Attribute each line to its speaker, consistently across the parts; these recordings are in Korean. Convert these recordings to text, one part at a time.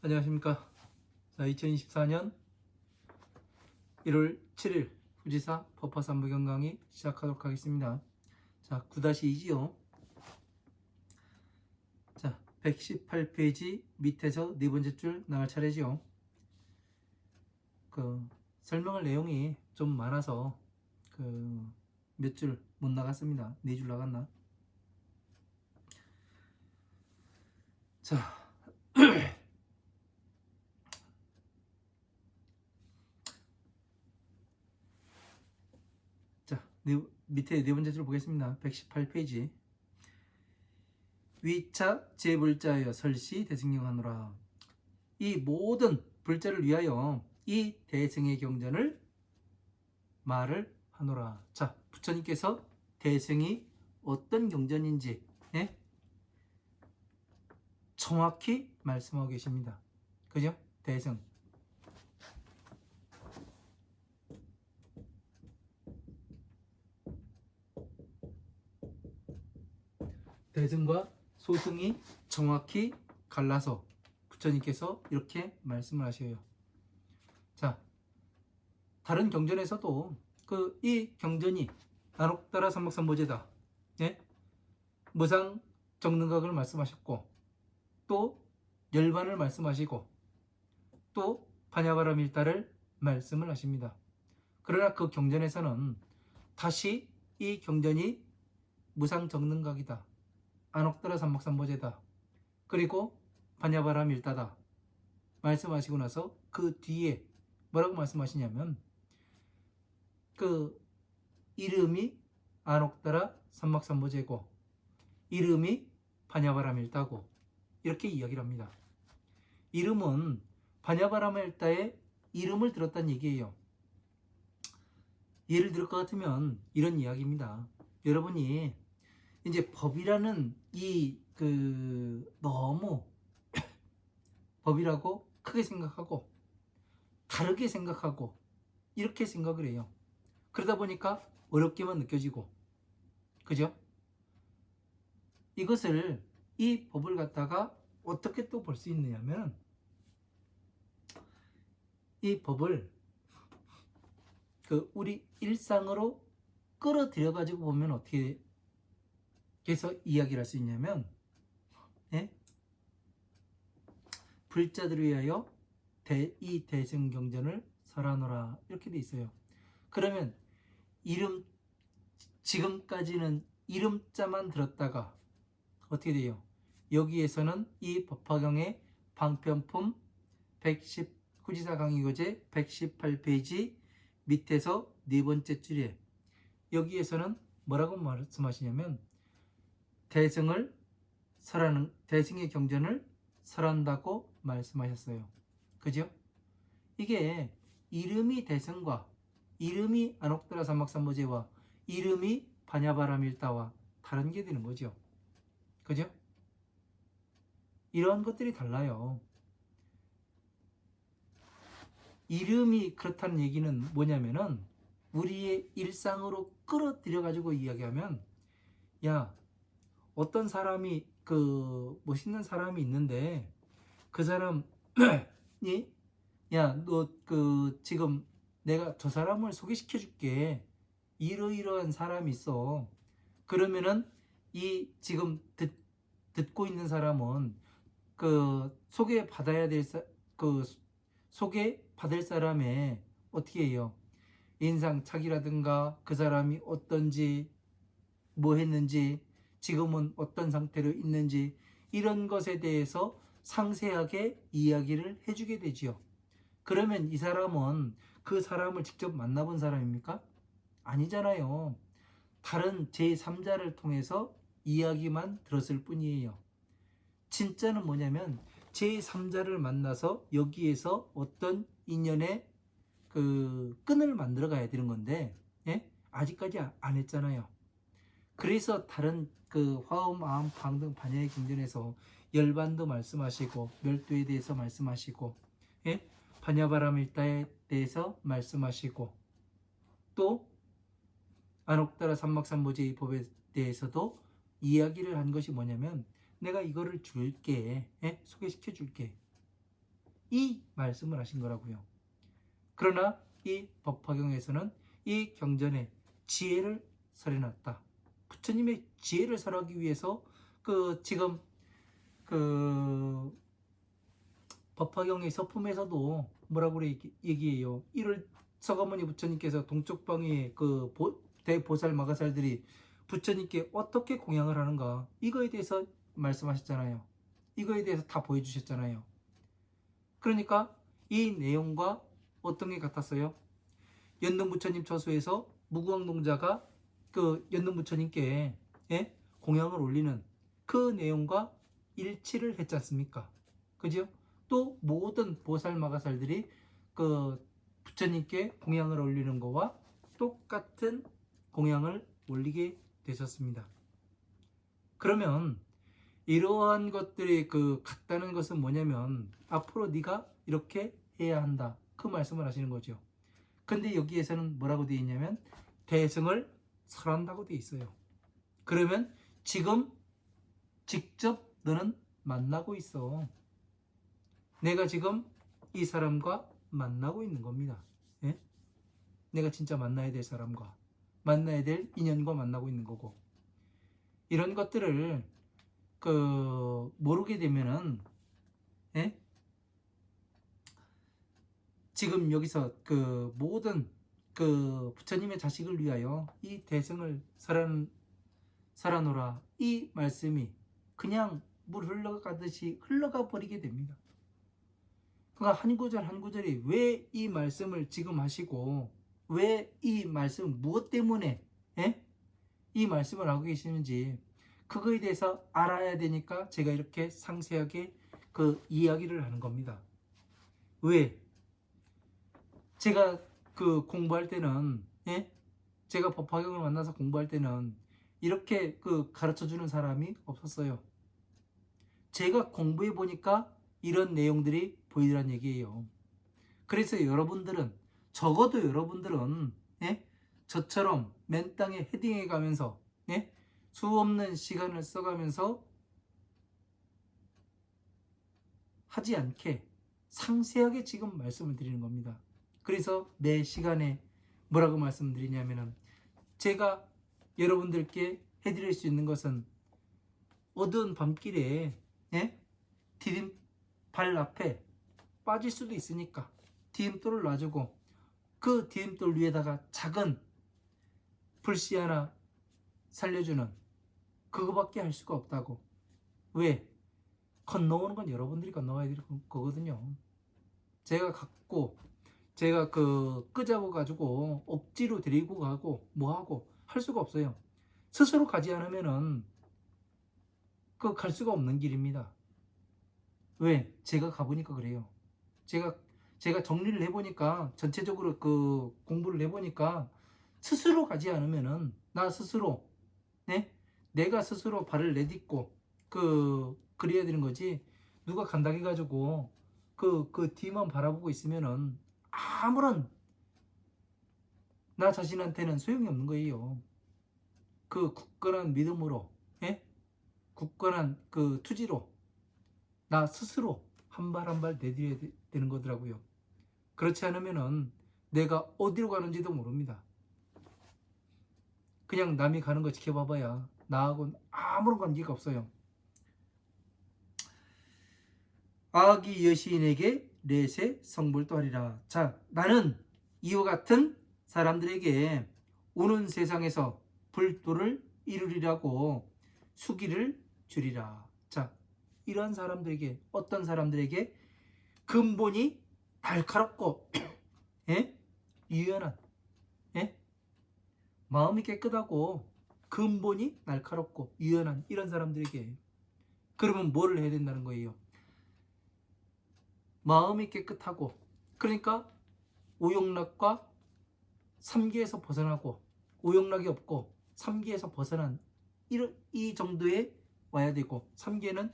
Speaker 1: 안녕하십니까. 자, 2024년 1월 7일 후지사 법화삼부경 강의 시작하도록 하겠습니다. 자, 9-2지요. 자, 118페이지 밑에서 네 번째 줄 나갈 차례지요. 설명할 내용이 좀 많아서 몇 줄 못 나갔습니다. 4줄 나갔나? 자, 밑에 네 번째 줄 보겠습니다. 118페이지. 위차 제불자여 설시 대승경하노라. 이 모든 불자를 위하여 이 대승의 경전을 말을 하노라. 자, 부처님께서 대승이 어떤 경전인지 정확히 말씀하고 계십니다. 그죠? 대승. 대승과 소승이 정확히 갈라서 부처님께서 이렇게 말씀을 하셔요. 자, 다른 경전에서도 이 경전이 안옥따라 삼박삼보제다, 무상 정능각을 말씀하셨고, 또 열반을 말씀하시고, 또 반야바라밀다를 말씀을 하십니다. 그러나 그 경전에서는 다시 이 경전이 무상 정능각이다, 안옥따라 삼박삼보제다, 그리고 반야바라밀다다 말씀하시고 나서 그 뒤에 뭐라고 말씀하시냐면 이름이 안옥따라 삼박삼보제고 이름이 반야바라밀다고 이렇게 이야기를 합니다. 이름은 반야바라밀다의 이름을 들었다는 얘기예요. 예를 들을 것 같으면 이런 이야기입니다. 여러분이 이제 법이라는 너무 법이라고 크게 생각하고 다르게 생각하고 이렇게 생각을 해요. 그러다 보니까 어렵게만 느껴지고, 그죠? 이것을, 이 법을 갖다가 어떻게 또 볼 수 있느냐면, 이 법을 우리 일상으로 끌어들여 가지고 보면 어떻게 해서 이야기를 할 수 있냐면, 불자들을 위하여 이 대승경전을 설하노라 이렇게 돼 있어요. 그러면 지금까지는 이름자만 들었다가 어떻게 돼요? 여기에서는 이 법화경의 방편품 110 후지사 강의교재 118페이지 밑에서 네 번째 줄에 여기에서는 뭐라고 말씀하시냐면 대승의 경전을 설한다고 말씀하셨어요. 그죠? 이게 이름이 대승과 이름이 안옥따라 삼박삼보제와 이름이 반야바라밀다와 다른 게 되는 거죠. 그죠? 이러한 것들이 달라요. 이름이 그렇다는 얘기는 뭐냐면은 우리의 일상으로 끌어들여 가지고 이야기하면, 야, 어떤 사람이 멋있는 사람이 있는데 그 사람이 야, 너 지금 내가 저 사람을 소개시켜 줄게. 이러이러한 사람이 있어. 그러면은 이 지금 듣고 있는 사람은 소개받을 사람의 어떻게 해요? 인상착의라든가 그 사람이 어떤지, 뭐 했는지, 지금은 어떤 상태로 있는지 이런 것에 대해서 상세하게 이야기를 해주게 되지요. 그러면 이 사람은 그 사람을 직접 만나본 사람입니까? 아니잖아요. 다른 제3자를 통해서 이야기만 들었을 뿐이에요. 진짜는 뭐냐면 제3자를 만나서 여기에서 어떤 인연의 끈을 만들어 가야 되는 건데, 아직까지 안 했잖아요. 그래서 다른 화엄, 아함, 방등, 반야의 경전에서 열반도 말씀하시고 멸도에 대해서 말씀하시고, 반야바라밀다에 대해서 말씀하시고, 또 안옥따라 삼박삼보제의 법에 대해서도 이야기를 한 것이 뭐냐면 내가 이거를 줄게, 소개시켜 줄게. 이 말씀을 하신 거라고요. 그러나 이 법화경에서는 이 경전에 지혜를 설해놨다. 부처님의 지혜를 설하기 위해서 지금 그 법화경의 서품에서도 뭐라고 얘기해요. 이를 서가모니 부처님께서 동쪽방의 대보살 마가살들이 부처님께 어떻게 공양을 하는가, 이거에 대해서 말씀하셨잖아요. 이거에 대해서 다 보여주셨잖아요. 그러니까 이 내용과 어떤 게 같았어요? 연등 부처님 처소에서 무구왕동자가 연등 부처님께 공양을 올리는 그 내용과 일치를 했지 않습니까? 그죠? 또 모든 보살 마가살들이 부처님께 공양을 올리는 거와 똑같은 공양을 올리게 되셨습니다. 그러면 이러한 것들이 같다는 것은 뭐냐면 앞으로 네가 이렇게 해야 한다, 그 말씀을 하시는 거죠. 근데 여기에서는 뭐라고 되어 있냐면 대승을 설한다고 되어 있어요. 그러면 지금 직접 너는 만나고 있어. 내가 지금 이 사람과 만나고 있는 겁니다. 예? 내가 진짜 만나야 될 사람과 만나야 될 인연과 만나고 있는 거고, 이런 것들을 모르게 되면은 지금 여기서 모든 부처님의 자식을 위하여 이 대승을 설하노라, 이 말씀이 그냥 물 흘러가듯이 흘러가 버리게 됩니다. 그러니까 한 구절 한 구절이 왜 이 말씀을 지금 하시고 왜 이 말씀 무엇 때문에 이 말씀을 하고 계시는지 그거에 대해서 알아야 되니까 제가 이렇게 상세하게 이야기를 하는 겁니다. 왜? 제가 공부할 때는 제가 법화경을 만나서 공부할 때는 이렇게 가르쳐주는 사람이 없었어요. 제가 공부해 보니까 이런 내용들이 보이더란 얘기예요. 그래서 여러분들은, 적어도 여러분들은 저처럼 맨 땅에 헤딩해 가면서 수 없는 시간을 써가면서 하지 않게 상세하게 지금 말씀을 드리는 겁니다. 그래서 매 시간에 뭐라고 말씀드리냐면은, 제가 여러분들께 해드릴 수 있는 것은 어두운 밤길에 디딤발 앞에 빠질 수도 있으니까 디딤돌을 놔주고 그 디딤돌 위에다가 작은 불씨 하나 살려주는 그거밖에 할 수가 없다고. 왜? 건너오는 건 여러분들이 건너와야 될 거거든요. 제가 끄잡아 가지고 억지로 데리고 가고 뭐하고 할 수가 없어요. 스스로 가지 않으면은 갈 수가 없는 길입니다. 왜? 제가 가보니까 그래요. 제가 정리를 해보니까, 전체적으로 공부를 해보니까 스스로 가지 않으면은 나 스스로 내가 스스로 발을 내딛고 그래야 되는 거지. 누가 간다 해가지고 뒤만 바라보고 있으면은 아무런 나 자신한테는 소용이 없는 거예요. 굳건한 믿음으로 굳건한 투지로 나 스스로 한 발 한 발 내딛어야 되는 거더라고요. 그렇지 않으면은 내가 어디로 가는지도 모릅니다. 그냥 남이 가는 거 지켜봐봐야 나하고는 아무런 관계가 없어요. 아기 여시인에게 내세 성불도하리라. 자, 나는 이와 같은 사람들에게 오는 세상에서 불도를 이루리라고 수기를 주리라. 자, 이러한 사람들에게, 어떤 사람들에게? 근본이 날카롭고 유연한 마음이 깨끗하고 근본이 날카롭고 유연한 이런 사람들에게. 그러면 뭐를 해야 된다는 거예요? 마음이 깨끗하고, 그러니까 오욕락과 삼계에서 벗어나고, 오욕락이 없고 삼계에서 벗어난 이 정도에 와야 되고, 삼계는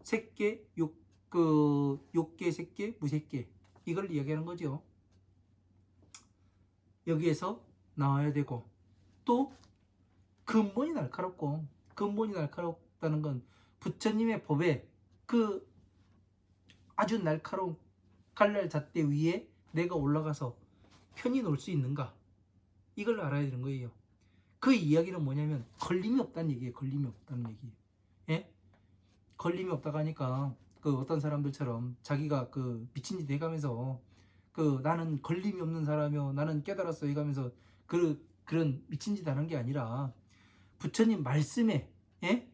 Speaker 1: 색계, 욕계, 색계, 무색계, 이걸 이야기하는 거죠. 여기에서 나와야 되고, 또 근본이 날카롭고, 근본이 날카롭다는 건 부처님의 법에 아주 날카로운 칼날 잣대 위에 내가 올라가서 편히 놀 수 있는가? 이걸 알아야 되는 거예요. 그 이야기는 뭐냐면 걸림이 없다는 얘기예요. 걸림이 없다는 얘기. 예? 걸림이 없다고 하니까 그 어떤 사람들처럼 자기가 그 미친 짓 해가면서 그 나는 걸림이 없는 사람이요 나는 깨달았어 해가면서 그런 미친 짓 하는 게 아니라 부처님 말씀에 예?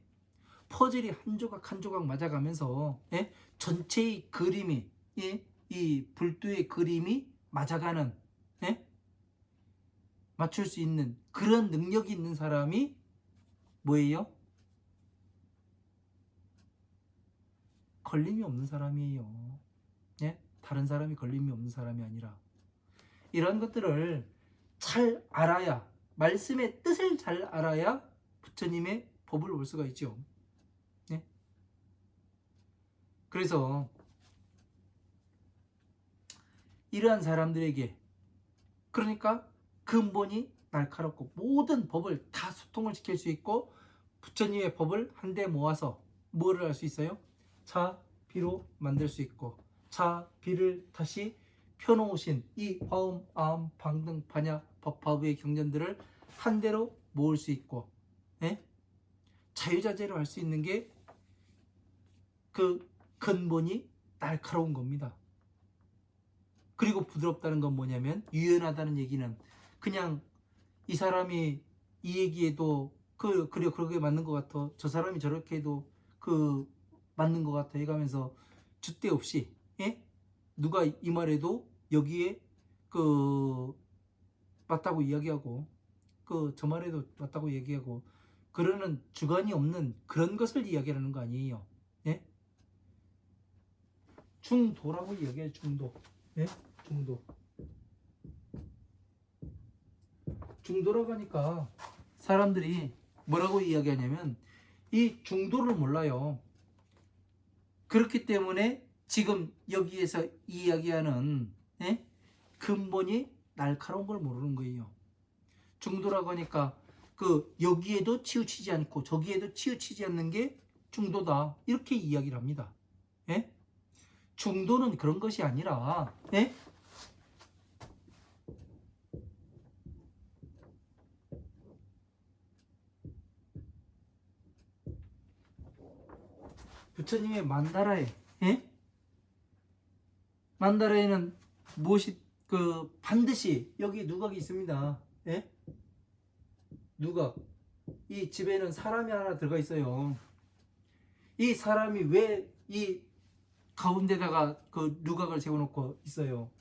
Speaker 1: 퍼즐이 한 조각 한 조각 맞아가면서 예? 전체의 그림이 예? 이 불도의 그림이 맞아가는 예? 맞출 수 있는 그런 능력이 있는 사람이 뭐예요? 걸림이 없는 사람이에요. 예? 다른 사람이 걸림이 없는 사람이 아니라 이런 것들을 잘 알아야 말씀의 뜻을 잘 알아야 부처님의 법을 볼 수가 있죠. 예? 그래서 이러한 사람들에게 그러니까 근본이 날카롭고 모든 법을 다 소통을 시킬 수 있고 부처님의 법을 한데 모아서 뭐를 할 수 있어요? 자, 비로 만들 수 있고 자, 비를 다시 펴놓으신 이 화음, 아음, 방등, 반야, 법화부의 경전들을 한 대로 모을 수 있고 예? 자유자재로 할 수 있는 게 그 근본이 날카로운 겁니다. 그리고 부드럽다는 건 뭐냐면 유연하다는 얘기는 그냥 이 사람이 이 얘기에도 그래 그러게 맞는 것 같아 저 사람이 저렇게 해도 그 맞는 것 같아 해가면서 줏대 없이 예? 누가 이 말해도 여기에 그 맞다고 이야기하고 그 저 말에도 맞다고 얘기하고 그러는 주관이 없는 그런 것을 이야기하는 거 아니에요. 예? 중도라고 이야기해요. 중도. 예? 중도. 중도라고 하니까 사람들이 뭐라고 이야기하냐면 이 중도를 몰라요. 그렇기 때문에 지금 여기에서 이야기하는 예? 근본이 날카로운 걸 모르는 거예요. 중도라고 하니까 그 여기에도 치우치지 않고 저기에도 치우치지 않는 게 중도다 이렇게 이야기를 합니다. 예? 중도는 그런 것이 아니라 예? 부처님의 만다라에 예? 만다라에는 무엇이 그 반드시 여기 누각이 있습니다. 예? 누각. 이 집에는 사람이 하나 들어가 있어요. 이 사람이 왜 이 가운데다가 그 누각을 세워놓고 있어요?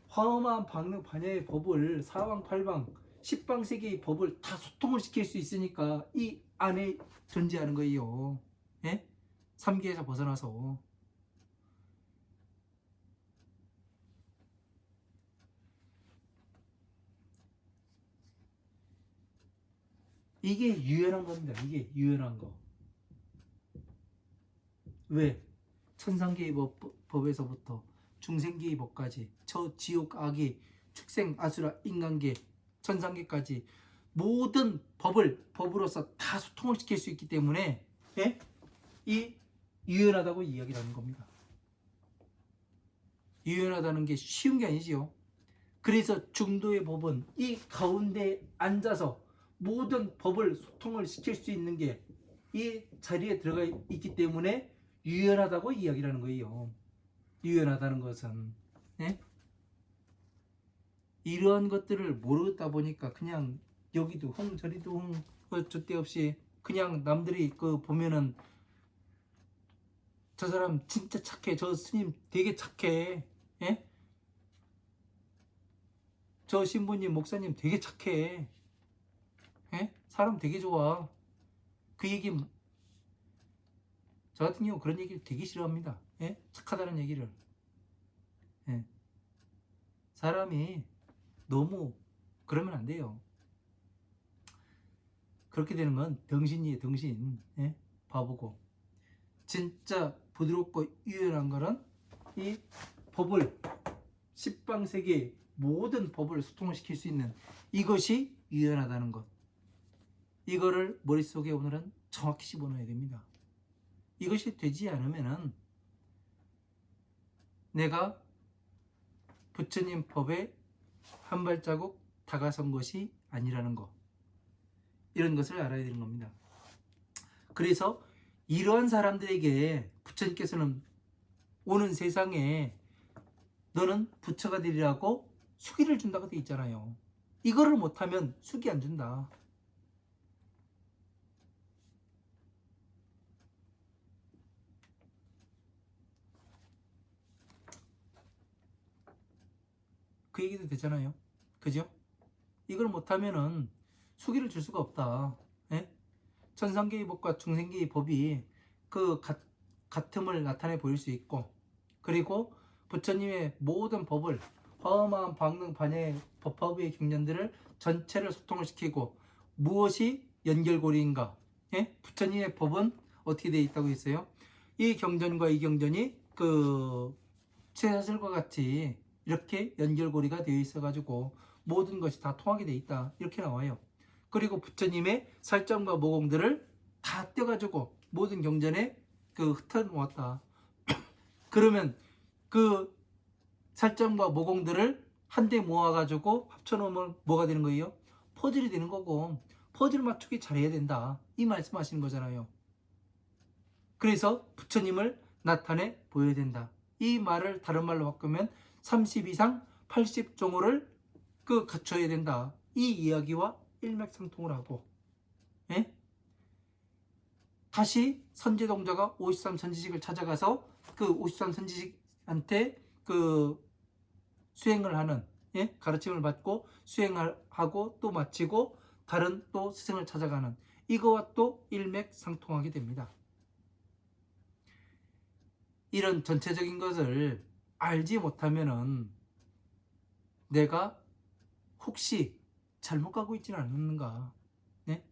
Speaker 1: 화엄한 방능 반야의 법을 사왕팔방 10방세계의 법을 다 소통을 시킬 수 있으니까 이 안에 존재하는 거예요. 예? 삼계에서 벗어나서 이게 유연한 겁니다. 이게 유연한 거. 왜? 천상계의 법에서부터 중생계의 법까지 저 지옥 악의 축생 아수라 인간계 천상계까지 모든 법을 법으로서 다 소통을 시킬 수 있기 때문에 예? 이 유연하다고 이야기를 하는 겁니다. 유연하다는 게 쉬운 게 아니지요. 그래서 중도의 법은 이 가운데 앉아서 모든 법을 소통을 시킬 수 있는 게 이 자리에 들어가 있기 때문에 유연하다고 이야기를 하는 거예요. 유연하다는 것은 네? 이러한 것들을 모르다 보니까 그냥 여기도 흥 저리도 흥 줏대 없이 그냥 남들이 그 보면은 저 사람 진짜 착해 저 스님 되게 착해 예? 저 신부님 목사님 되게 착해 예? 사람 되게 좋아 그 얘기 저 같은 경우 그런 얘기를 되게 싫어합니다. 예? 착하다는 얘기를 예. 사람이 너무 그러면 안 돼요. 그렇게 되는 건 덩신이에요. 덩신 예? 바보고 진짜 부드럽고 유연한 거는 이 법을 십방세계 모든 법을 소통을 시킬 수 있는 이것이 유연하다는 것 이거를 머릿속에 오늘은 정확히 집어넣어야 됩니다. 이것이 되지 않으면은 내가 부처님 법에 한 발자국 다가선 것이 아니라는 거, 이런 것을 알아야 되는 겁니다. 그래서 이러한 사람들에게 부처님께서는 오는 세상에 너는 부처가 되리라고 수기를 준다고 되어 있잖아요. 이거를 못하면 수기 안 준다. 그 얘기도 되잖아요. 그죠? 이걸 못하면은 수기를 줄 수가 없다. 예? 천상계의 법과 중생계의 법이 그 같음을 나타내 보일 수 있고, 그리고 부처님의 모든 법을, 어마어마한 방능 반야의 법화의 경전들을 전체를 소통을 시키고, 무엇이 연결고리인가? 예? 부처님의 법은 어떻게 되어 있다고 했어요? 이 경전과 이 경전이 그 쇠사슬과 같이 이렇게 연결고리가 되어 있어 가지고 모든 것이 다 통하게 되어 있다, 이렇게 나와요. 그리고 부처님의 살점과 모공들을 다 떼가지고 모든 경전에 그 흩어 놓았다. 그러면 그 살점과 모공들을 한데 모아가지고 합쳐놓으면 뭐가 되는 거예요? 퍼즐이 되는 거고, 퍼즐 맞추기 잘해야 된다, 이 말씀하시는 거잖아요. 그래서 부처님을 나타내 보여야 된다. 이 말을 다른 말로 바꾸면 30 이상 80종호를 갖춰야 된다, 이 이야기와 일맥상통을 하고, 예? 다시 선제동자가 53선지식을 찾아가서 그 53선지식한테 그 수행을 하는, 예? 가르침을 받고 수행하고 또 마치고 다른 또 스승을 찾아가는, 이거와 또 일맥상통하게 됩니다. 이런 전체적인 것을 알지 못하면은 내가 혹시 잘못 가고 있지는 않는가? 네?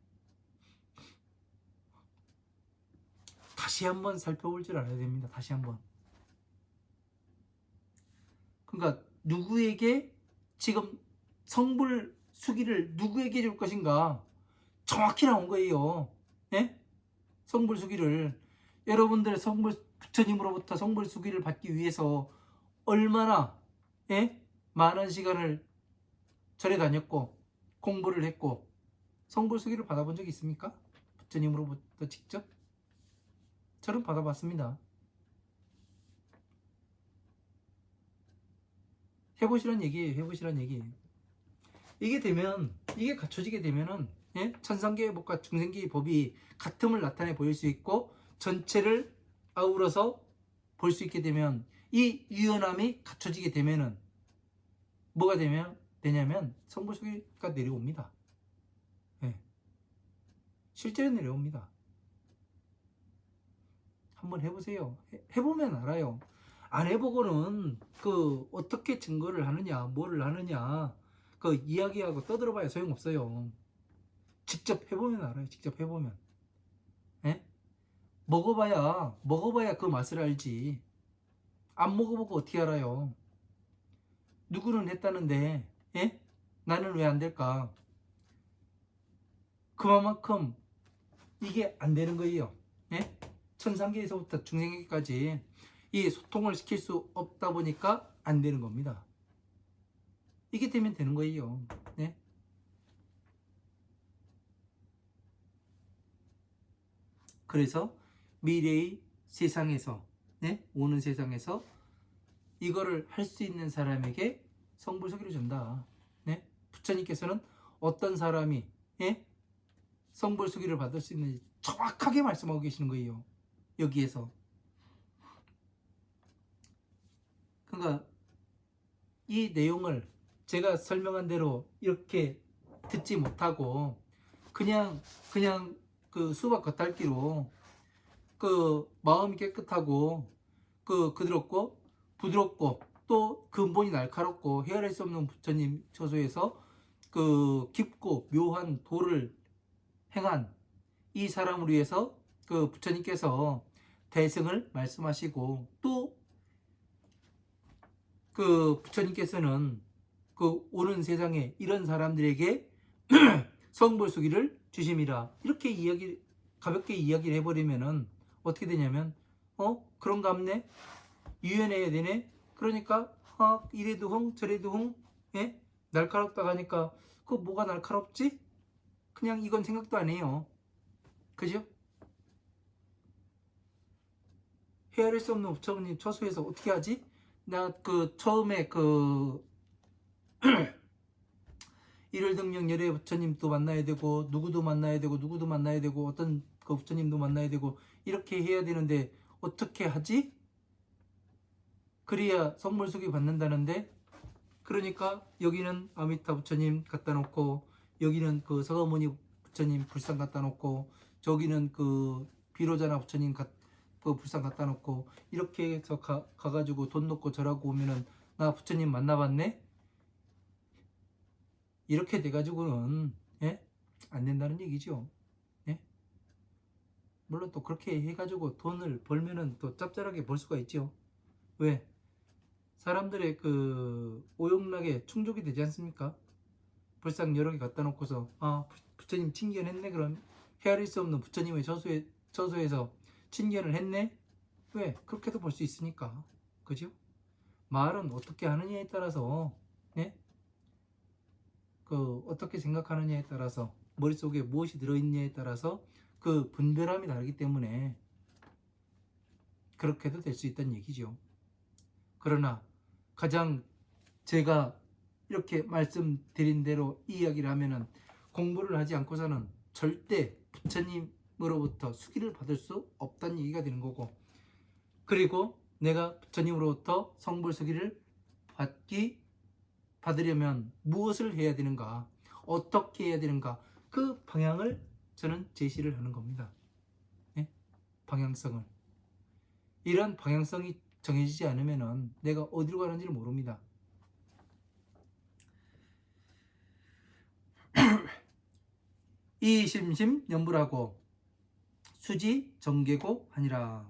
Speaker 1: 다시 한번 살펴볼 줄 알아야 됩니다. 다시 한번. 그러니까 누구에게 지금 성불 수기를 누구에게 줄 것인가 정확히 나온 거예요. 네? 성불 수기를 여러분들 부처님으로부터 성불 수기를 받기 위해서 얼마나, 예? 많은 시간을 절에 다녔고 공부를 했고 성불 수기를 받아본 적이 있습니까? 부처님으로부터 직접? 저는 받아봤습니다. 해보시란 얘기예요. 해보시란 얘기예요. 이게 되면, 이게 갖춰지게 되면은, 예? 천상계의 법과 중생계의 법이 같음을 나타내 보일 수 있고 전체를 아우러서 볼 수 있게 되면, 이 유연함이 갖춰지게 되면은 뭐가 되냐면 성불수기가 내려옵니다. 예. 실제로 내려옵니다. 한번 해보세요. 해보면 알아요. 안 해보고는 어떻게 증거를 하느냐, 뭐를 하느냐, 이야기하고 떠들어봐야 소용없어요. 직접 해보면 알아요. 직접 해보면. 예? 먹어봐야 그 맛을 알지. 안 먹어보고 어떻게 알아요? 누구는 했다는데, 예? 나는 왜 안 될까? 그만큼 이게 안 되는 거예요. 예? 천상계에서부터 중생계까지 이 소통을 시킬 수 없다 보니까 안 되는 겁니다. 이게 되면 되는 거예요. 네? 그래서 미래의 세상에서, 네? 오는 세상에서 이거를 할 수 있는 사람에게 성불수기를 준다. 네? 부처님께서는 어떤 사람이, 예? 성불수기를 받을 수 있는지 정확하게 말씀하고 계시는 거예요. 여기에서. 그러니까 이 내용을 제가 설명한 대로 이렇게 듣지 못하고 그냥 수박 겉핥기로 마음이 깨끗하고 그드럽고 부드럽고 또 근본이 날카롭고 헤아릴 수 없는 부처님 저소에서 깊고 묘한 도를 행한 이 사람을 위해서 부처님께서 대승을 말씀하시고, 또 부처님께서는 오는 세상에 이런 사람들에게 성불수기를 주심이라, 이렇게 가볍게 이야기를 해버리면은 어떻게 되냐면, 그런가 없네, 유연해야 되네, 그러니까 이래도 흥 저래도 흥 예? 날카롭다고 하니까 그 뭐가 날카롭지? 그냥 이건 생각도 안 해요. 그죠? 헤아릴 수 없는 부처님 처소에서 어떻게 하지? 나 그 처음에 그 일월등령 부처님도 만나야 되고 누구도 만나야 되고 누구도 만나야 되고 어떤 그 부처님도 만나야 되고 이렇게 해야 되는데 어떻게 하지? 그래야 성불속이 받는다는데 그러니까 여기는 아미타 부처님 갖다 놓고 여기는 그 서가모니 부처님 불상 갖다 놓고 저기는 그 비로자나 부처님 그 불상 갖다 놓고 이렇게 해서 가가지고 돈 놓고 절하고 오면은 나 부처님 만나봤네? 이렇게 돼가지고는 예? 안 된다는 얘기죠. 예? 물론 또 그렇게 해가지고 돈을 벌면은 또 짭짤하게 벌 수가 있죠. 왜? 사람들의 그 오용락에 충족이 되지 않습니까? 불상 여러 개 갖다 놓고서 부처님 친견했네 그럼 헤아릴 수 없는 부처님의 저수에서 친견을 했네. 왜? 그렇게도 볼 수 있으니까. 그죠? 말은 어떻게 하느냐에 따라서 네? 그 어떻게 생각하느냐에 따라서 머릿속에 무엇이 들어있냐에 따라서 그 분별함이 다르기 때문에 그렇게도 될 수 있다는 얘기죠. 그러나 가장 제가 이렇게 말씀드린 대로 이야기를 하면은 공부를 하지 않고서는 절대 부처님으로부터 수기를 받을 수 없다는 얘기가 되는 거고, 그리고 내가 부처님으로부터 성불수기를 받으려면 무엇을 해야 되는가, 어떻게 해야 되는가, 그 방향을 저는 제시를 하는 겁니다. 네? 방향성을. 이런 방향성이 정해지지 않으면 내가 어디로 가는지를 모릅니다. 이심심 연불하고 수지 정계고 하니라.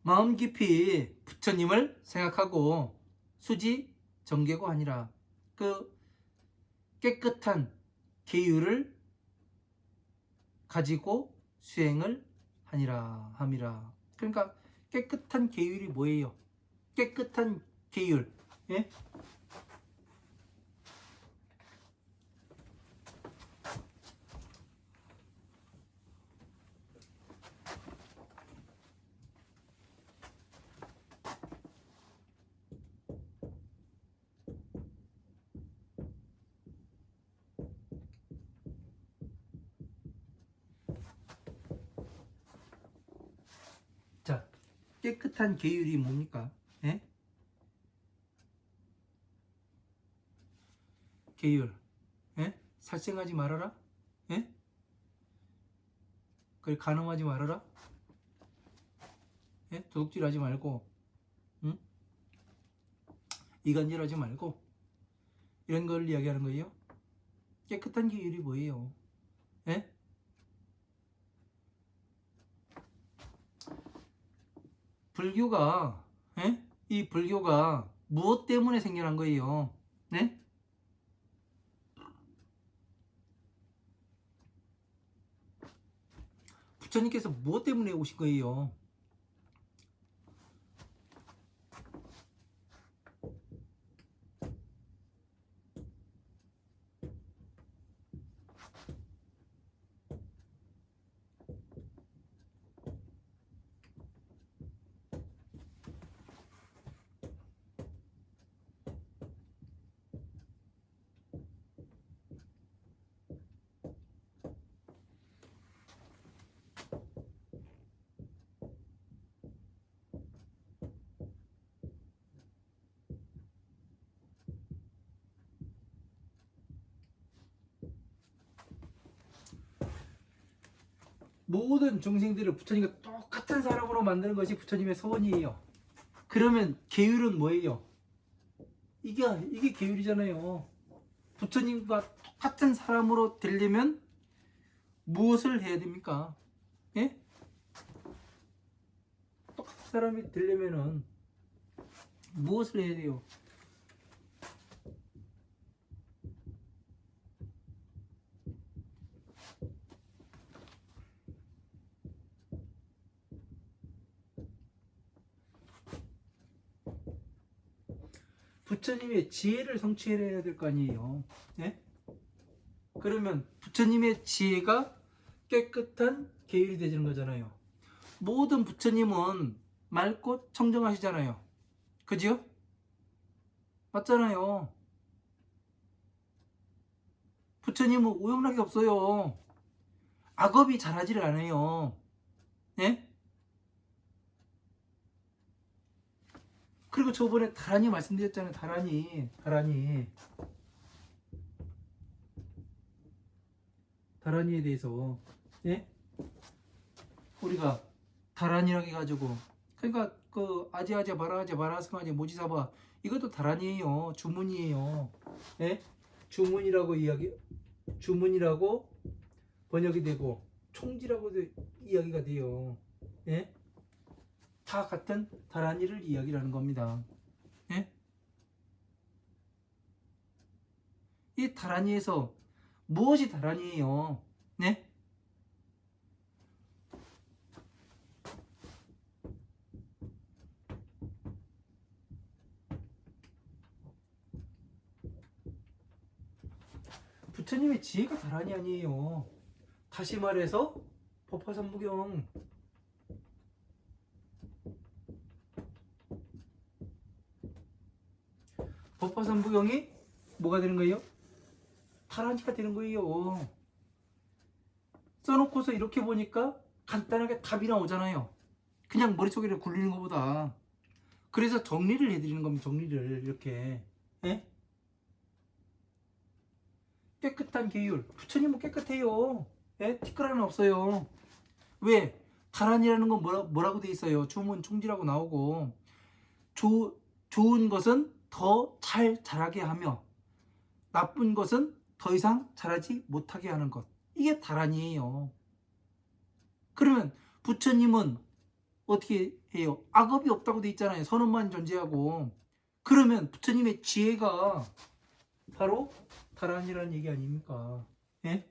Speaker 1: 마음 깊이 부처님을 생각하고 수지 정계고 하니라. 그 깨끗한 계율을 가지고 수행을 하니라 함이라. 그러니까 깨끗한 계율이 뭐예요? 깨끗한 계율. 예? 자, 깨끗한 계율이 뭡니까? 예? 계율. 예? 살생하지 말아라. 예? 그래 간음하지 말아라. 예? 도둑질하지 말고, 응? 이간질하지 말고 이런 걸 이야기하는 거예요. 깨끗한 계율이 뭐예요? 예? 불교가 예? 이 불교가 무엇 때문에 생겨난 거예요? 네? 부처님께서 무엇 때문에 오신 거예요? 모든 중생들을 부처님과 똑같은 사람으로 만드는 것이 부처님의 소원이에요. 그러면 계율은 뭐예요? 이게 계율이잖아요. 부처님과 똑같은 사람으로 되려면 무엇을 해야 됩니까? 예? 똑같은 사람이 되려면은 무엇을 해야 돼요? 부처님의 지혜를 성취해야 될 거 아니에요. 예? 그러면 부처님의 지혜가 깨끗한 계율이 되는 거잖아요. 모든 부처님은 맑고 청정하시잖아요. 그죠? 맞잖아요. 부처님은 오용락이 없어요. 악업이 잘하지를 않아요. 예? 그리고 저번에 다란이 말씀드렸잖아요. 다란이에 대해서. 예? 우리가 다란이라고 해가지고, 그러니까 그 아지아제 바라아제 바라스마제 모지사바, 이것도 다란이에요. 주문이에요. 예? 주문이라고 번역이 되고 총지라고도 이야기가 돼요. 예? 다 같은 다란이를 이야기하는 겁니다. 예? 이 다란이에서 무엇이 다란이에요? 네? 부처님의 지혜가 다란이 아니에요. 다시 말해서 법화삼부경, 법화삼부경이 뭐가 되는 거예요? 다란이가 되는 거예요. 써놓고서 이렇게 보니까 간단하게 답이 나오잖아요. 그냥 머릿속에 굴리는 것보다. 그래서 정리를 해드리는 겁니다. 정리를 이렇게. 예? 깨끗한 계율. 부처님은 깨끗해요. 예? 티끌 없어요. 왜? 다란이라는 건 뭐라고 돼 있어요? 주문 총지라고 나오고, 좋은 것은 더 잘 자라게 하며 나쁜 것은 더 이상 자라지 못하게 하는 것. 이게 다란이에요. 그러면 부처님은 어떻게 해요? 악업이 없다고 돼 있잖아요. 선업만 존재하고. 그러면 부처님의 지혜가 바로 다란이라는 얘기 아닙니까? 예?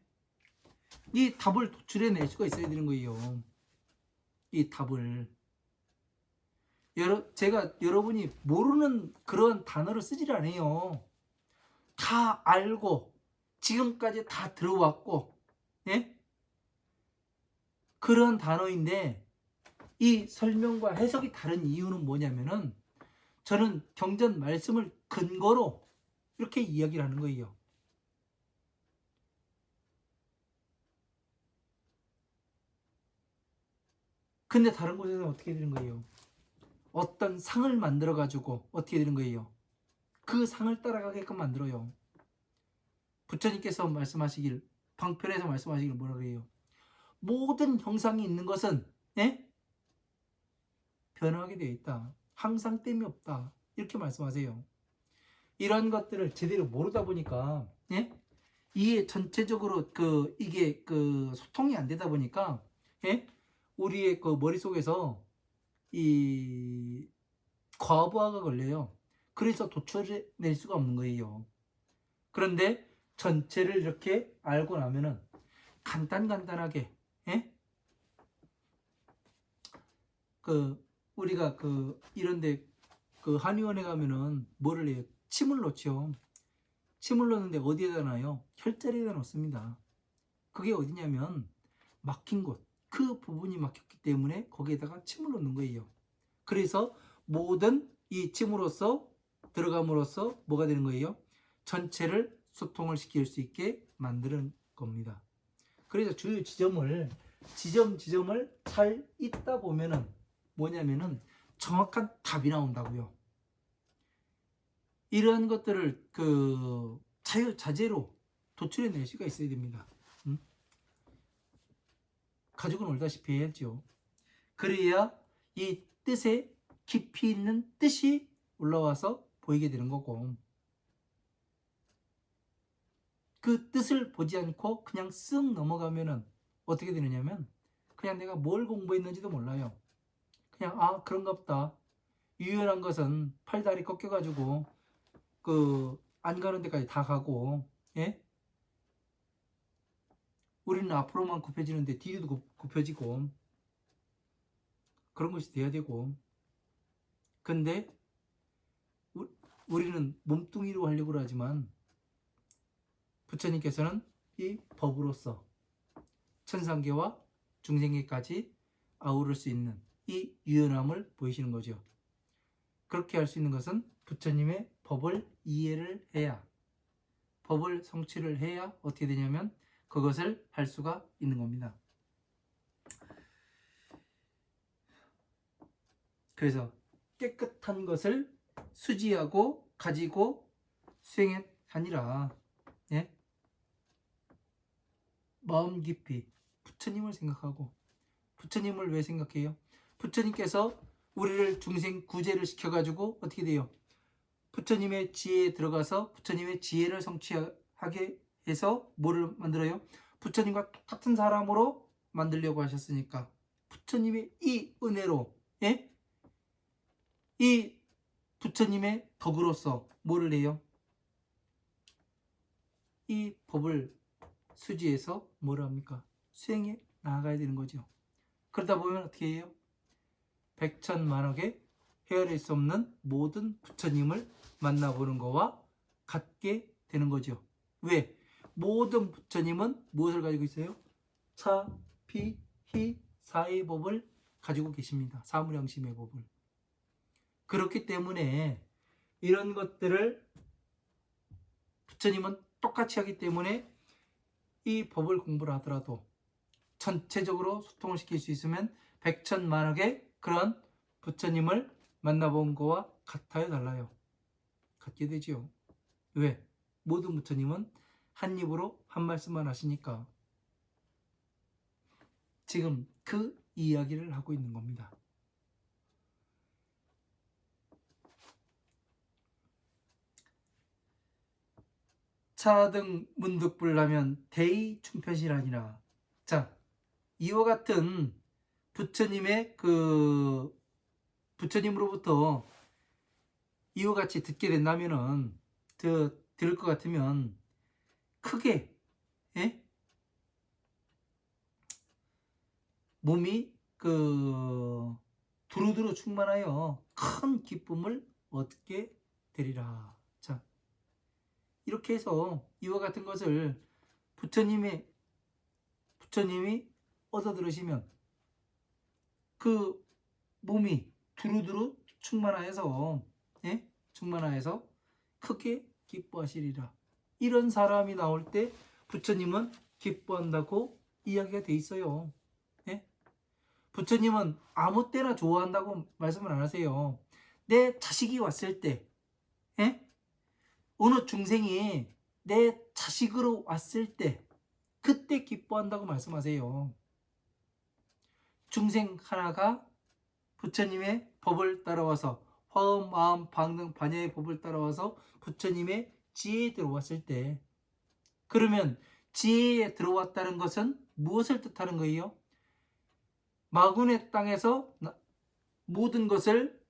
Speaker 1: 이 답을 도출해낼 수가 있어야 되는 거예요. 이 답을. 제가 여러분이 모르는 그런 단어를 쓰질 않아요. 다 알고 지금까지 다 들어왔고, 예? 그런 단어인데 이 설명과 해석이 다른 이유는 뭐냐면은 저는 경전 말씀을 근거로 이렇게 이야기를 하는 거예요. 근데 다른 곳에서는 어떻게 되는 거예요? 어떤 상을 만들어 가지고 어떻게 되는 거예요? 그 상을 따라가게끔 만들어요. 부처님께서 말씀하시길, 방편에서 말씀하시길 뭐라고 해요? 모든 형상이 있는 것은, 예? 변화하게 되어 있다. 항상 땜이 없다. 이렇게 말씀하세요. 이런 것들을 제대로 모르다 보니까, 예? 이게 전체적으로 이게 소통이 안 되다 보니까, 예? 우리의 그 머릿속에서 이 과부하가 걸려요. 그래서 도출해낼 수가 없는 거예요. 그런데 전체를 이렇게 알고 나면은 간단하게, 예? 우리가 이런데 한의원에 가면은 뭐를 해요? 침을 놓죠. 침을 놓는데 어디에다 놔요? 혈자리에다 놓습니다. 그게 어디냐면 막힌 곳, 그 부분이 막혔기 때문에 거기에다가 침을 놓는 거예요. 그래서 모든 이 침으로써 들어감으로써 뭐가 되는 거예요? 전체를 소통을 시킬 수 있게 만드는 겁니다. 그래서 주요 지점을 잘 잇다 보면은 뭐냐면은 정확한 답이 나온다고요. 이런 것들을 자제로 도출해낼 수가 있어야 됩니다. 가족은 알다시피 해야죠. 그래야 이 뜻에 깊이 있는 뜻이 올라와서 보이게 되는 거고, 그 뜻을 보지 않고 그냥 쓱 넘어가면은 어떻게 되느냐면 그냥 내가 뭘 공부했는지도 몰라요. 그냥 그런가 보다. 유연한 것은 팔다리 꺾여가지고 안 가는 데까지 다 가고, 예? 우리는 앞으로만 굽혀지는데 뒤로도 굽혀지고 그런 것이 돼야 되고. 근데 우리는 몸뚱이로 하려고 하지만 부처님께서는 이 법으로서 천상계와 중생계까지 아우를 수 있는 이 유연함을 보이시는 거죠. 그렇게 할 수 있는 것은 부처님의 법을 이해를 해야, 법을 성취를 해야 어떻게 되냐면 그것을 할 수가 있는 겁니다. 그래서 깨끗한 것을 수지하고 가지고 수행이 아니라 마음 깊이 부처님을 생각하고, 부처님을 왜 생각해요? 부처님께서 우리를 중생 구제를 시켜가지고 어떻게 돼요? 부처님의 지혜에 들어가서 부처님의 지혜를 성취하게 해서 뭐를 만들어요? 부처님과 똑같은 사람으로 만들려고 하셨으니까 부처님의 이 은혜로 이 부처님의 덕으로서 뭐를 해요? 이 법을 수지해서 뭐를 합니까? 수행해 나아가야 되는 거죠. 그러다 보면 어떻게 해요? 백천만억에 헤아릴 수 없는 모든 부처님을 만나보는 거와 같게 되는 거죠. 왜? 모든 부처님은 무엇을 가지고 있어요? 차, 피, 희, 사의 법을 가지고 계십니다. 사무량심의 법을. 그렇기 때문에 이런 것들을 부처님은 똑같이 하기 때문에 이 법을 공부를 하더라도 전체적으로 소통을 시킬 수 있으면 백천만억의 그런 부처님을 만나본 거와 같아요, 달라요? 같게 되지요. 왜? 모든 부처님은 한 입으로 한 말씀만 하시니까. 지금 그 이야기를 하고 있는 겁니다. 차등 문득불나면 대의 충편시라니라. 자, 이와 같은 부처님의 부처님으로부터 이와 같이 듣게 된다면은 들을 것 같으면 크게 몸이 두루두루 충만하여 큰 기쁨을 얻게 되리라. 자, 이렇게 해서 이와 같은 것을 부처님이 얻어 들으시면 그 몸이 두루두루 충만하여서 충만하여서 크게 기뻐하시리라. 이런 사람이 나올 때 부처님은 기뻐한다고 이야기가 돼 있어요. 부처님은 아무 때나 좋아한다고 말씀을 안 하세요. 내 자식이 왔을 때, 어느 중생이 내 자식으로 왔을 때 그때 기뻐한다고 말씀하세요. 중생 하나가 부처님의 법을 따라와서 화음, 마음, 방등, 반야의 법을 따라와서 부처님의 지혜에 들어왔을 때, 그러면 지혜에 들어왔다는 것은 무엇을 뜻하는 거예요? 마군의 땅에서 모든 것을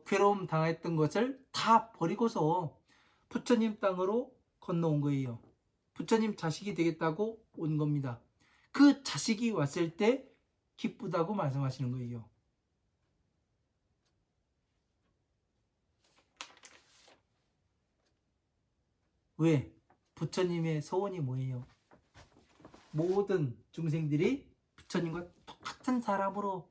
Speaker 1: 괴로움 당했던 것을 다 버리고서 부처님 땅으로 건너온 거예요. 부처님 자식이 되겠다고 온 겁니다. 그 자식이 왔을 때 기쁘다고 말씀하시는 거예요. 왜? 부처님의 소원이 뭐예요? 모든 중생들이 부처님과 똑같은 사람으로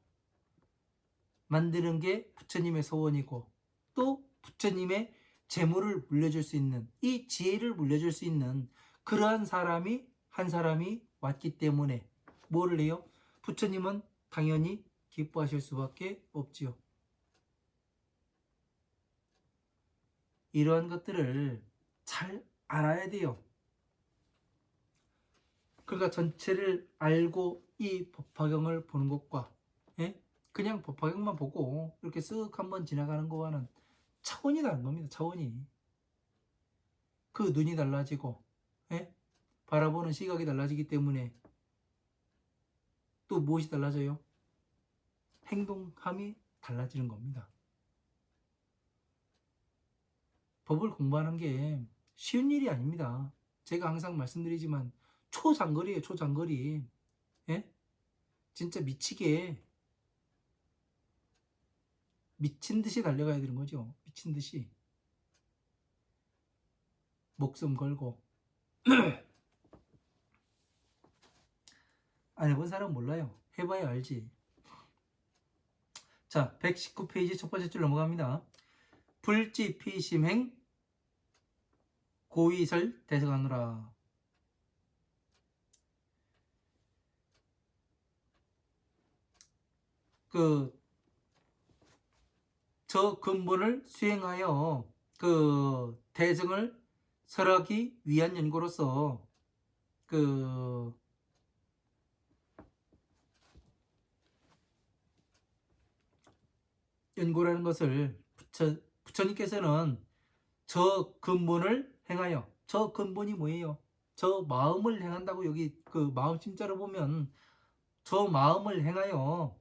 Speaker 1: 만드는 게 부처님의 소원이고, 또 부처님의 재물을 물려줄 수 있는, 이 지혜를 물려줄 수 있는 그러한 사람이 한 사람이 왔기 때문에 뭐를 해요? 부처님은 당연히 기뻐하실 수밖에 없지요. 이러한 것들을 잘 알아야 돼요. 그러니까 전체를 알고 이 법화경을 보는 것과 그냥 법화경만 보고 이렇게 쓱 한번 지나가는 거와는 차원이 다른 겁니다. 차원이. 그 눈이 달라지고 바라보는 시각이 달라지기 때문에 또 무엇이 달라져요? 행동함이 달라지는 겁니다. 법을 공부하는 게 쉬운 일이 아닙니다. 제가 항상 말씀드리지만 초장거리예요. 초장거리. 진짜 미치게 미친 듯이 달려가야 되는 거죠. 미친 듯이. 목숨 걸고. 안 해본 사람은 몰라요. 해봐야 알지. 자, 119페이지 첫 번째 줄 넘어갑니다. 불지피심행 고의설 대성하노라. 저 근본을 수행하여 대승을 설하기 위한 연고로서 연고라는 것을 부처님께서는 저 근본을 행하여, 저 근본이 뭐예요? 저 마음을 행한다고. 여기 마음 심자로 보면 저 마음을 행하여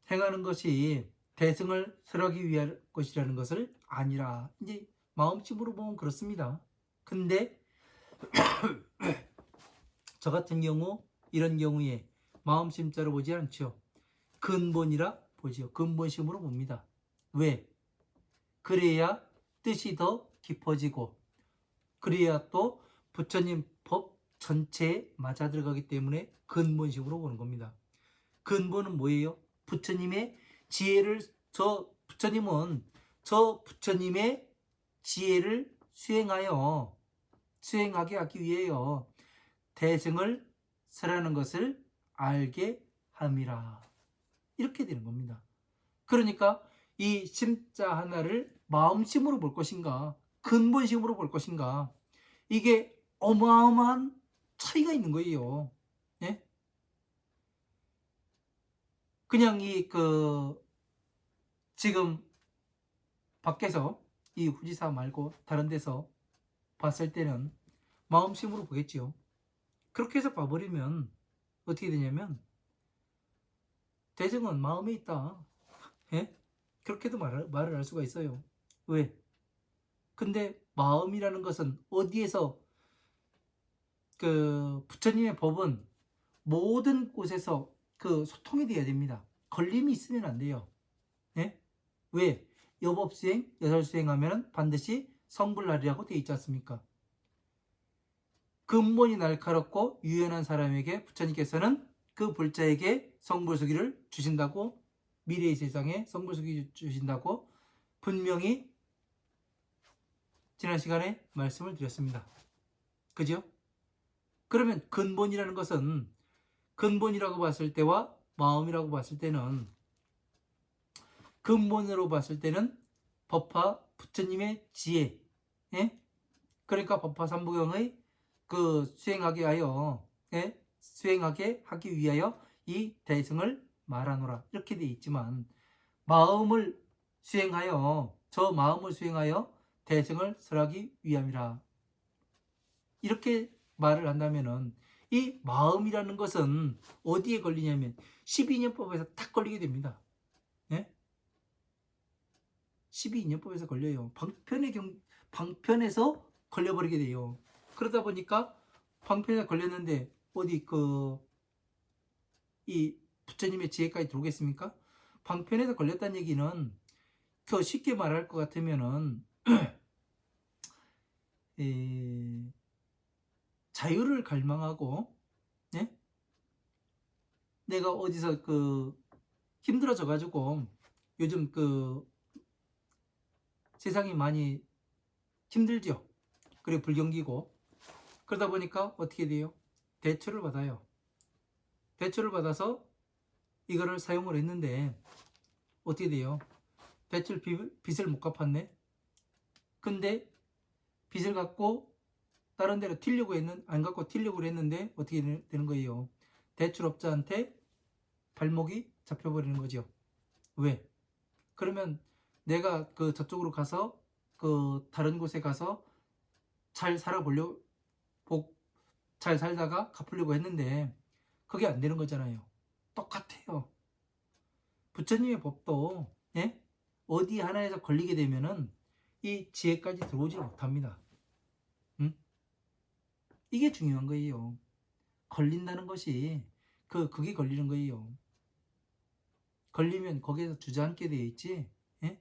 Speaker 1: 행하는 것이 대승을 설하기 위한 것이라는 것을 아니라. 이제 마음심으로 보면 그렇습니다. 근데 저 같은 경우, 이런 경우에 마음심자로 보지 않죠. 근본이라 보지요. 근본심으로 봅니다. 왜? 그래야 뜻이 더 깊어지고, 그래야 또 부처님 법 전체에 맞아 들어가기 때문에 근본식으로 보는 겁니다. 근본은 뭐예요? 부처님의 지혜를, 부처님은 저 부처님의 지혜를 수행하게 하기 위해요. 대승을 설하는 것을 알게 함이라. 이렇게 되는 겁니다. 그러니까 이 심자 하나를 마음심으로 볼 것인가, 근본심으로 볼 것인가, 이게 어마어마한 차이가 있는 거예요. 예? 그냥 지금 밖에서 이 후지사 말고 다른 데서 봤을 때는 마음심으로 보겠지요. 그렇게 해서 봐버리면 어떻게 되냐면 대승은 마음에 있다. 예? 그렇게도 말을 할 수가 있어요. 왜? 근데 마음이라는 것은 어디에서, 부처님의 법은 모든 곳에서 소통이 돼야 됩니다. 걸림이 있으면 안 돼요. 예? 왜? 여법수행, 여설수행하면 반드시 성불날이라고 되어 있지 않습니까? 근본이 날카롭고 유연한 사람에게 부처님께서는 그 불자에게 성불수기를 주신다고, 미래의 세상에 성불수기 주신다고 분명히 지난 시간에 말씀을 드렸습니다. 그죠? 그러면 근본이라는 것은, 근본이라고 봤을 때와 마음이라고 봤을 때는, 근본으로 봤을 때는 법화 부처님의 지혜, 예? 그러니까 법화 삼부경의 수행하게 하여, 예? 수행하게 하기 위하여 이 대승을 말하노라, 이렇게 되어 있지만, 마음을 수행하여, 저 마음을 수행하여 대승을 설하기 위함이라, 이렇게 말을 한다면은 이 마음이라는 것은 어디에 걸리냐면 12인연법에서 딱 걸리게 됩니다. 예? 12인연법에서 걸려요. 방편에서 걸려버리게 돼요. 그러다 보니까 방편에 걸렸는데 어디 이 부처님의 지혜까지 들어오겠습니까? 방편에서 걸렸다는 얘기는 쉽게 말할 것 같으면은 자유를 갈망하고, 예? 내가 어디서 힘들어져 가지고 요즘 세상이 많이 힘들죠. 그리고 불경기고, 그러다 보니까 어떻게 돼요? 대출을 받아요. 대출을 받아서 이거를 사용을 했는데 어떻게 돼요? 대출 빚을 못 갚았네. 근데 빚을 갖고 다른 데로 안 갖고 튀려고 했는데 어떻게 되는 거예요? 대출업자한테 발목이 잡혀버리는 거죠. 왜? 그러면 내가 저쪽으로 가서 다른 곳에 가서 잘 잘 살다가 갚으려고 했는데 그게 안 되는 거잖아요. 똑같아요. 부처님의 법도, 예? 어디 하나에서 걸리게 되면은 이 지혜까지 들어오지 못합니다. 응? 이게 중요한 거예요. 걸린다는 것이 그게 걸리는 거예요. 걸리면 거기에서 주저앉게 되어 있지, 예?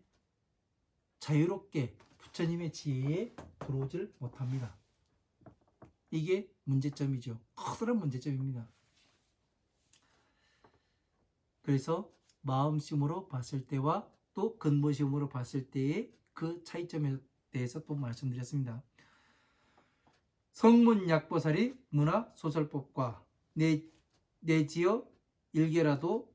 Speaker 1: 자유롭게 부처님의 지혜에 들어오질 못합니다. 이게 문제점이죠. 커다란 문제점입니다. 그래서 마음심으로 봤을 때와 또 근본심으로 봤을 때의 그 차이점에 대해서 또 말씀드렸습니다. 성문약보살이 문화소설법과 내지어 일개라도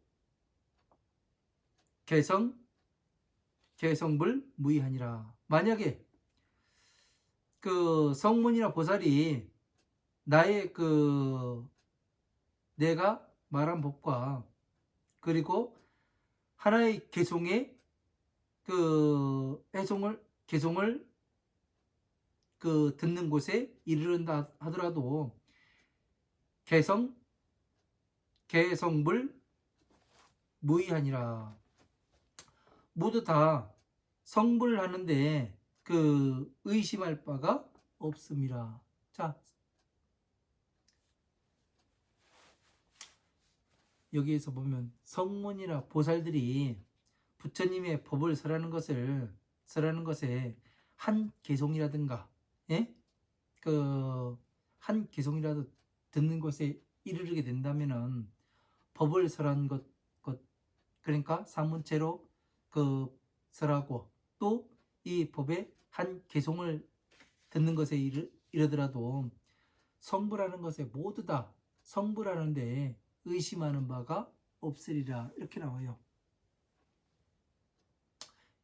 Speaker 1: 개성불 무의하니라. 만약에 그 성문이나 보살이 나의 내가 말한 법과 그리고 하나의 개성의 개성을 듣는 곳에 이르른다 하더라도 개성불 무의하니라. 모두 다 성불하는데 의심할 바가 없습니다. 자, 여기에서 보면 성문이나 보살들이 부처님의 법을 설하는 것에 한 개송이라든가, 예? 한 개송이라도 듣는 곳에 이르게 된다면은 법을 설한 것 그러니까 산문체로 설하고 또 이 법의 한 개송을 듣는 것에 이르더라도 성불하는 것에 모두 다 성불하는데 의심하는 바가 없으리라. 이렇게 나와요.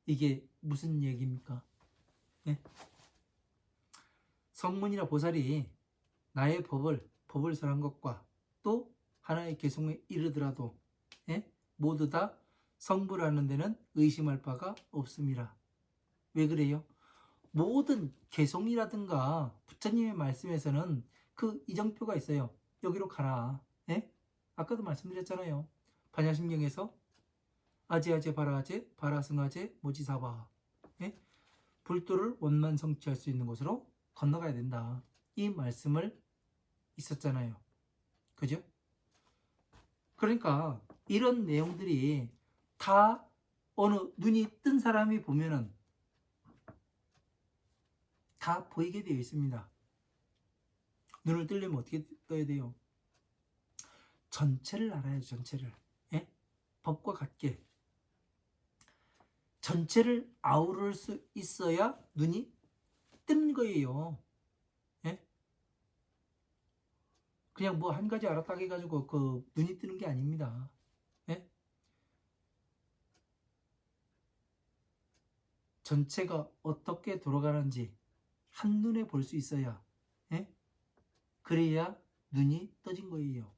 Speaker 1: 이게 무슨 얘기입니까? 예? 성문이나 보살이 나의 법을 설한 것과 또 하나의 개송에 이르더라도, 예? 모두 다 성불하는 데는 의심할 바가 없습니다. 왜 그래요? 모든 개송이라든가 부처님의 말씀에서는 이정표가 있어요. 여기로 가라. 예? 아까도 말씀드렸잖아요. 반야심경에서 아제아제 바라아제 바라승아제 모지사바, 예? 불도를 원만 성취할 수 있는 곳으로 건너가야 된다. 이 말씀을 있었잖아요. 그죠? 그러니까 이런 내용들이 다 어느 눈이 뜬 사람이 보면은 다 보이게 되어 있습니다. 눈을 뜨려면 어떻게 떠야 돼요? 전체를 알아야죠. 전체를. 예? 법과 같게 전체를 아우를 수 있어야 눈이 뜨는 거예요. 예? 그냥 뭐 한 가지 알았다 해가지고 눈이 뜨는 게 아닙니다. 예? 전체가 어떻게 돌아가는지 한눈에 볼 수 있어야, 예? 그래야 눈이 떠진 거예요.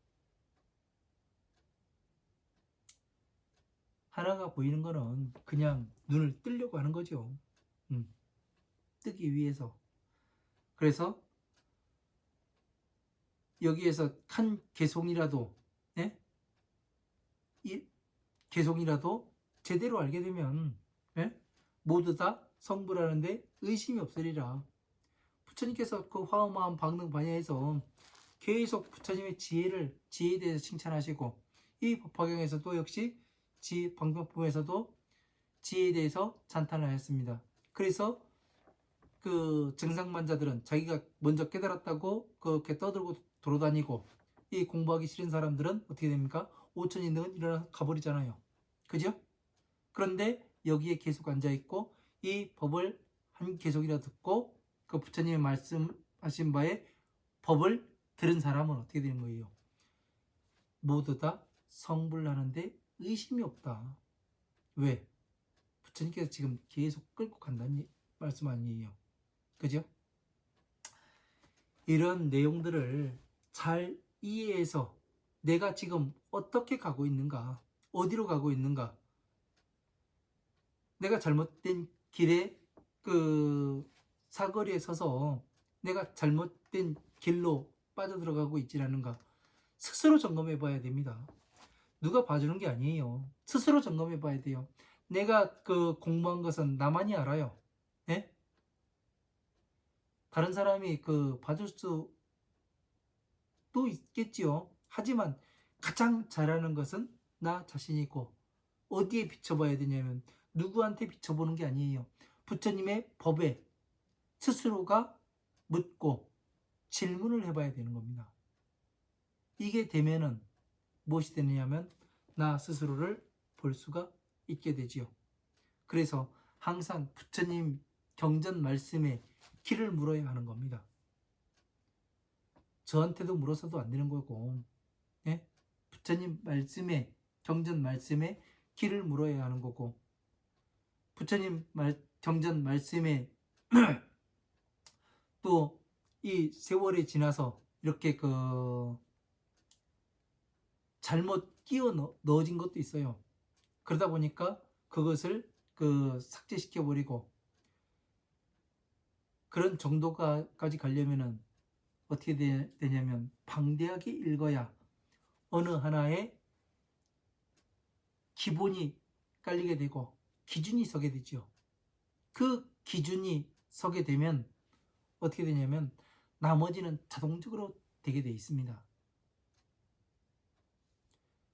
Speaker 1: 하나가 보이는 거는 그냥 눈을 뜨려고 하는 거죠. 뜨기 위해서. 그래서 여기에서 한 개송이라도, 예? 이 개송이라도 제대로 알게 되면, 예? 모두 다 성불하는데 의심이 없으리라. 부처님께서 화엄마음 방능 반야에서 계속 부처님의 지혜에 대해서 칭찬하시고, 이 법화경에서도 역시 방법품에서도 지혜에 대해서 찬탄을 하였습니다. 그래서 정상만자들은 자기가 먼저 깨달았다고 그렇게 떠들고 돌아다니고, 이 공부하기 싫은 사람들은 어떻게 됩니까? 오천인등은 일어나서 가버리잖아요. 그죠? 그런데 여기에 계속 앉아있고 이 법을 한 계속이라 듣고 부처님의 말씀하신 바에 법을 들은 사람은 어떻게 되는 거예요? 모두 다 성불하는데 의심이 없다. 왜? 부처님께서 지금 계속 끌고 간다는 말씀 아니에요. 그죠? 이런 내용들을 잘 이해해서 내가 지금 어떻게 가고 있는가, 어디로 가고 있는가, 내가 잘못된 길에 사거리에 서서 내가 잘못된 길로 빠져들어가고 있지 않은가, 스스로 점검해 봐야 됩니다. 누가 봐주는 게 아니에요. 스스로 점검해 봐야 돼요. 내가 공부한 것은 나만이 알아요. 예? 다른 사람이 봐줄 수도 있겠지요. 하지만 가장 잘하는 것은 나 자신이고, 어디에 비춰봐야 되냐면 누구한테 비춰보는 게 아니에요. 부처님의 법에 스스로가 묻고 질문을 해봐야 되는 겁니다. 이게 되면은 무엇이 되느냐면 나 스스로를 볼 수가 있게 되지요. 그래서 항상 부처님 경전 말씀에 길을 물어야 하는 겁니다. 저한테도 물어서도 안 되는 거고, 예? 부처님 말씀에, 경전 말씀에 길을 물어야 하는 거고, 부처님 경전 말씀에 또 이 세월이 지나서 이렇게 잘못 끼워 넣어진 것도 있어요. 그러다 보니까 그것을 삭제시켜 버리고, 그런 정도까지 가려면은 어떻게 되냐면 방대하게 읽어야 어느 하나의 기본이 깔리게 되고 기준이 서게 되죠. 그 기준이 서게 되면 어떻게 되냐면 나머지는 자동적으로 되게 돼 있습니다.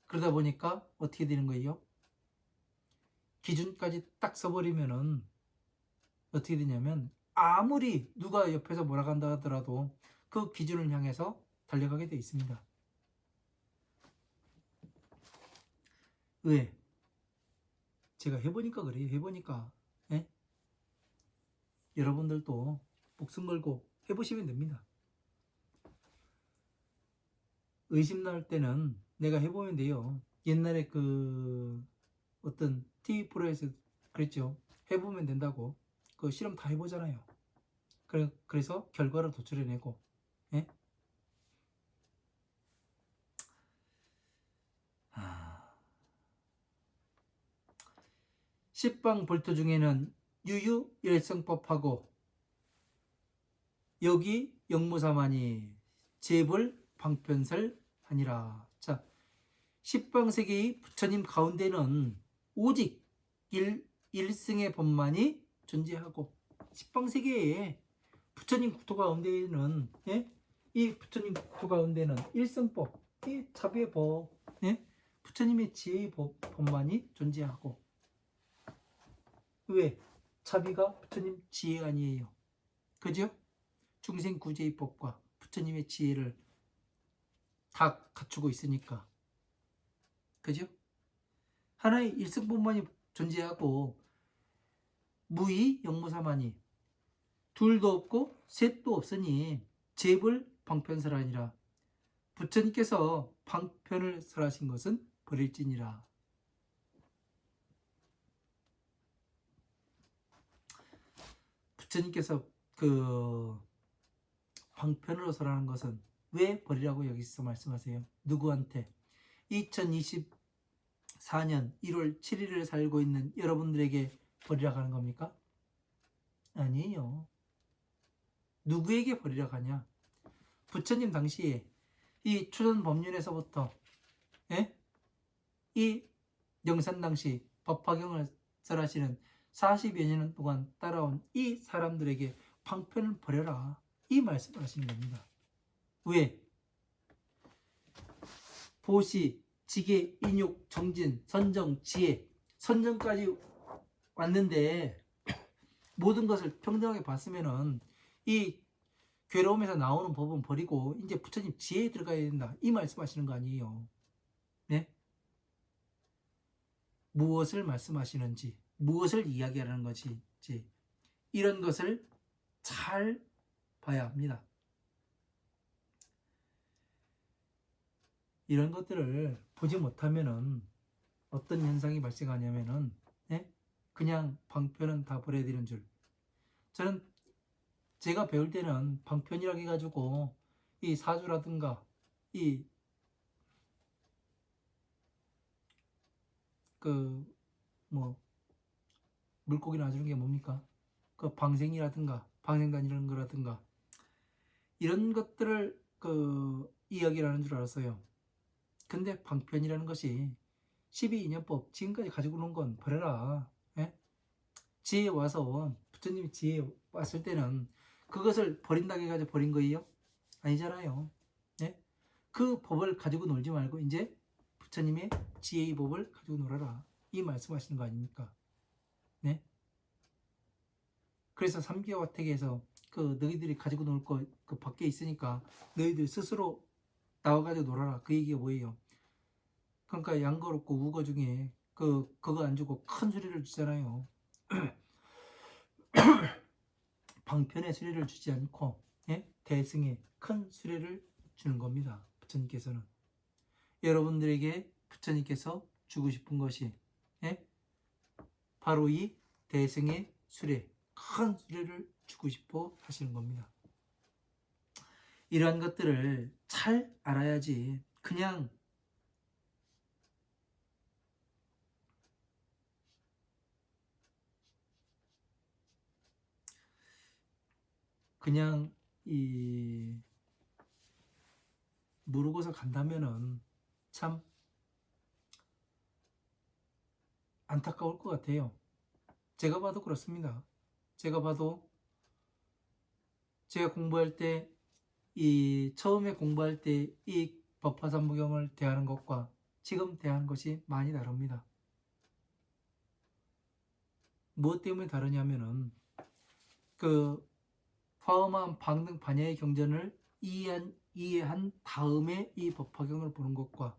Speaker 1: 그러다 보니까 어떻게 되는 거예요? 기준까지 딱 써버리면은 어떻게 되냐면 아무리 누가 옆에서 뭐라 한다 하더라도 그 기준을 향해서 달려가게 돼 있습니다. 왜? 제가 해보니까 그래요. 해보니까. 예? 여러분들도 목숨 걸고 해보시면 됩니다. 의심 나올 때는 내가 해보면 돼요. 옛날에 어떤 TV 프로에서 그랬죠. 해보면 된다고. 그 실험 다 해보잖아요. 그래서 결과를 도출해내고. 예? 십방불토 중에는 유유일성법하고 여기 영무사만이 제불 방편설 하니라. 자, 십방세계의 부처님 가운데는 오직 일승의 법만이 존재하고, 십방세계에 부처님 국토 가운데에는, 예? 이 부처님 국토 가운데는 일성법, 이 자비의 법, 예? 부처님의 지혜의 법만이 존재하고. 왜? 자비가 부처님 지혜 아니에요. 그죠? 중생구제의 법과 부처님의 지혜를 다 갖추고 있으니까. 그죠? 하나의 일성법만이 존재하고 무의 영무사만이 둘도 없고 셋도 없으니 제불 방편설하니라. 부처님께서 방편을 설하신 것은 버릴지니라. 부처님께서 방편으로 설하는 것은 왜 버리라고 여기서 말씀하세요? 누구한테? 2024년 1월 7일을 살고 있는 여러분들에게 버리라고 하는 겁니까? 아니에요. 누구에게 버리라고 하냐? 부처님 당시에 이 초전 법륜에서부터, 예? 이 영산 당시 법화경을 설하시는 40여 년 동안 따라온 이 사람들에게 방편을 버려라, 이 말씀을 하시는 겁니다. 왜? 보시, 지계, 인육, 정진, 선정, 지혜, 선정까지 왔는데 모든 것을 평등하게 봤으면은 이 괴로움에서 나오는 법은 버리고 이제 부처님 지혜에 들어가야 된다, 이 말씀하시는 거 아니에요. 네? 무엇을 말씀하시는지, 무엇을 이야기하는 것인지, 이런 것을 잘 봐야 합니다. 이런 것들을 보지 못하면은 어떤 현상이 발생하냐면은, 예? 그냥 방편은 다 버려야 되는 줄. 저는 제가 배울 때는 방편이라고 해가지고 이 사주라든가 이 물고기 놔주는 게 뭡니까? 그 방생이라든가 방생단 이런 거라든가 이런 것들을 이야기를 하는 줄 알았어요. 근데 방편이라는 것이 12인연법 지금까지 가지고 놓은 건 버려라. 예? 지혜 와서 부처님이 지혜 왔을 때는 그것을 버린다고 해가지고 버린 거예요? 아니잖아요. 예? 그 법을 가지고 놀지 말고 이제 부처님의 지혜의 법을 가지고 놀아라, 이 말씀하시는 거 아닙니까? 네? 그래서 3기와 택에서 그 너희들이 가지고 놀 거 그 밖에 있으니까 너희들 스스로 나와가지고 놀아라. 그 얘기가 뭐예요? 그러니까 양거롭고 우거 중에 그거 안 주고 큰 수레를 주잖아요. 방편의 수레를 주지 않고 대승의 큰 수레를 주는 겁니다. 부처님께서는 여러분들에게 부처님께서 주고 싶은 것이 바로 이 대승의 수레, 큰 수레를 주고 싶어 하시는 겁니다. 이러한 것들을 잘 알아야지 그냥 이 모르고서 간다면은 참 안타까울 것 같아요. 제가 봐도 그렇습니다. 제가 봐도 제가 공부할 때 처음에 공부할 때 이 법화삼부경을 대하는 것과 지금 대하는 것이 많이 다릅니다. 무엇 때문에 다르냐면은 그 화엄한 방등 반야의 경전을 이해한 다음에 이 법화경을 보는 것과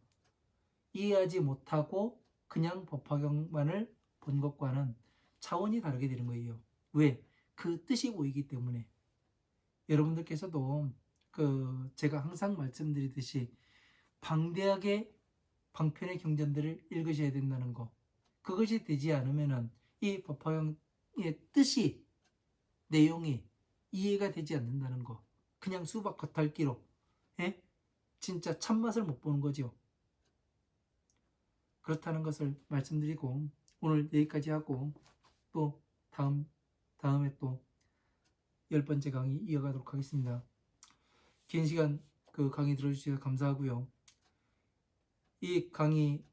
Speaker 1: 이해하지 못하고 그냥 법화경만을 본 것과는 차원이 다르게 되는 거예요. 왜? 그 뜻이 보이기 때문에. 여러분들께서도 제가 항상 말씀드리듯이 방대하게 방편의 경전들을 읽으셔야 된다는 거. 그것이 되지 않으면은 이 법화경의 뜻이 내용이 이해가 되지 않는다는 거. 그냥 수박 겉핥기로 진짜 참맛을 못 보는 거죠. 그렇다는 것을 말씀드리고 오늘 여기까지 하고 또 다음에 또 10번째 강의 이어가도록 하겠습니다. 긴 시간 강의 들어주셔서 감사하고요. 이 강의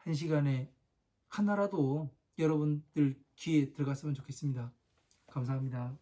Speaker 1: 1시간에 하나라도 여러분들 귀에 들어갔으면 좋겠습니다. 감사합니다.